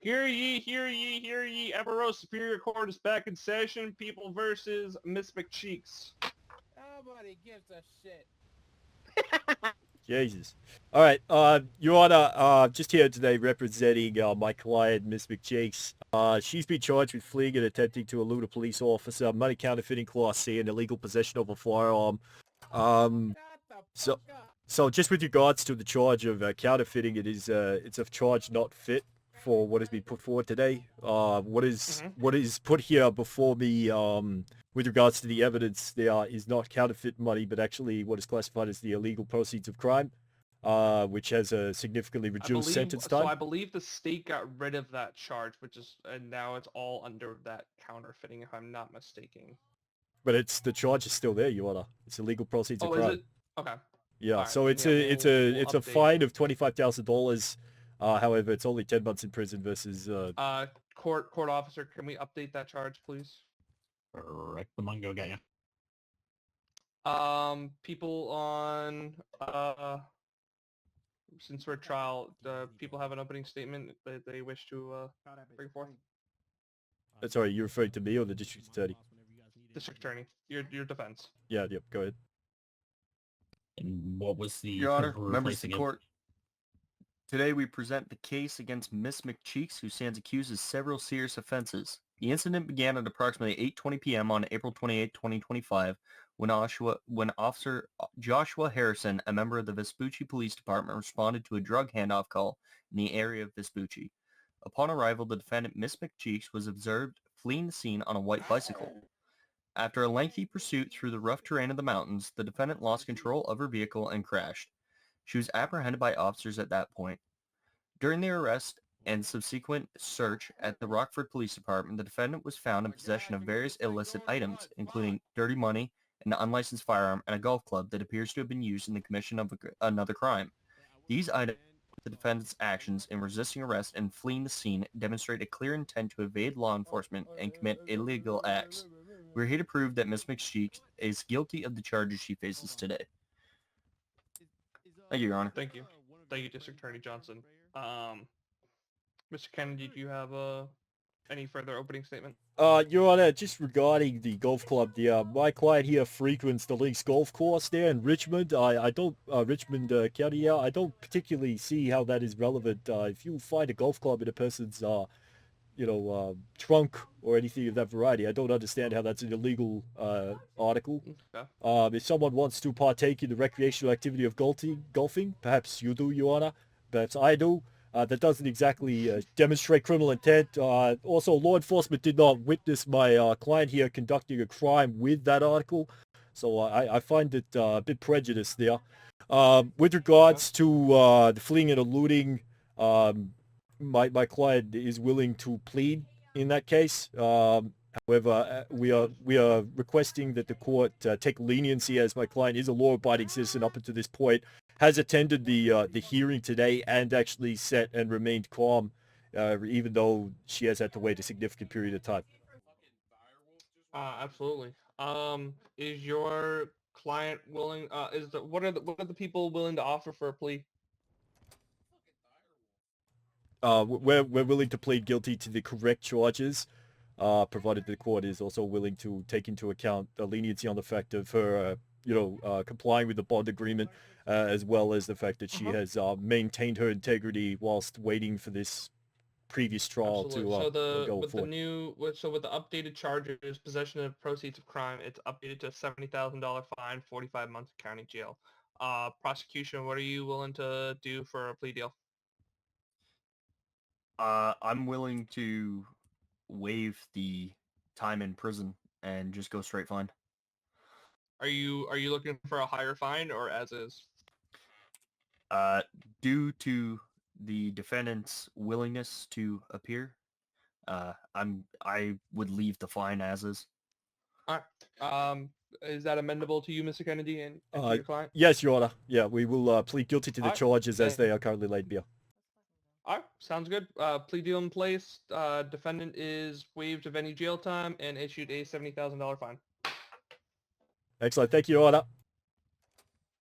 Hear ye, hear ye, hear ye. Emerald Superior Court is back in session. People versus Miss McCheeks. Nobody gives a shit. Jesus. All right, Your Honor, just here today representing my client, Miss McCheeks. She's been charged with fleeing and attempting to elude a police officer, money counterfeiting Class C, and illegal possession of a firearm. Um, Shut the so, fuck up. so just with regards to the charge of counterfeiting, it's a charge not fit for what has been put forward today. What is put here before me, with regards to the evidence, there is not counterfeit money, but actually what is classified as the illegal proceeds of crime, which has a significantly reduced sentence time. I believe the state got rid of that charge, and now it's all under that counterfeiting, if I'm not mistaken. But the charge is still there, Your Honor. It's illegal proceeds of crime. Oh, is it? Okay. Yeah. All right, So then, it's yeah, it's we'll a update. fine of $25,000. However, it's only 10 months in prison versus. Court officer, can we update that charge, please? Correct the Mungo guy. People on since we're at trial, people have an opening statement that they wish to bring forth. Sorry, you referring to me or the district attorney? District attorney, your defense. Yeah. Yep. Go ahead. And what was the Your Honor, paper members of the replacing it? court, today we present the case against Miss McCheeks, who stands accused of several serious offenses. The incident began at approximately 8:20 p.m. on April 28, 2025, when Officer Joshua Harrison, a member of the Vespucci Police Department, responded to a drug handoff call in the area of Vespucci. Upon arrival, the defendant, Miss McCheeks, was observed fleeing the scene on a white bicycle. After a lengthy pursuit through the rough terrain of the mountains, the defendant lost control of her vehicle and crashed. She was apprehended by officers at that point. During the arrest and subsequent search at the Rockford Police Department, the defendant was found in possession of various illicit items, including dirty money, an unlicensed firearm, and a golf club that appears to have been used in the commission of another crime. These items, the defendant's actions in resisting arrest and fleeing the scene, demonstrate a clear intent to evade law enforcement and commit illegal acts. We're here to prove that Ms. McCheeks is guilty of the charges she faces today. Thank you, Your Honor. Thank you, District Attorney Johnson. Mr. Kennedy, do you have any further opening statement? Your Honor, just regarding the golf club, my client here frequents the links golf course there in Richmond. I don't Richmond County. Yeah, I don't particularly see how that is relevant. If you find a golf club in a person's trunk or anything of that variety, I don't understand how that's an illegal article. Okay. If someone wants to partake in the recreational activity of golfing, perhaps you do, Your Honor. Perhaps I do. That doesn't exactly demonstrate criminal intent. Also, law enforcement did not witness my client here conducting a crime with that article. So I find it a bit prejudiced there. With regards to the fleeing and eluding, my client is willing to plead in that case. However, we are requesting that the court take leniency, as my client is a law-abiding citizen up until this point, has attended the hearing today and actually sat and remained calm, even though she has had to wait a significant period of time. Absolutely. Is your client willing? What are the people willing to offer for a plea? We're willing to plead guilty to the correct charges, provided the court is also willing to take into account the leniency on the fact of her, complying with the bond agreement, as well as the fact that she has maintained her integrity whilst waiting for this previous trial to go forward. With the updated charges, possession of proceeds of crime, it's updated to a $70,000 fine, 45 months of county jail. Prosecution, what are you willing to do for a plea deal? I'm willing to waive the time in prison and just go straight fine. Are you looking for a higher fine or as is? Due to the defendant's willingness to appear, I would leave the fine as is. All right. Is that amendable to you, Mr. Kennedy, and to your client? Yes, Your Honor. Yeah, we will plead guilty to the charges as they are currently laid bare. All right, sounds good. Plea deal in place. Defendant is waived of any jail time and issued a $70,000 fine. Excellent. Thank you, Your Honor.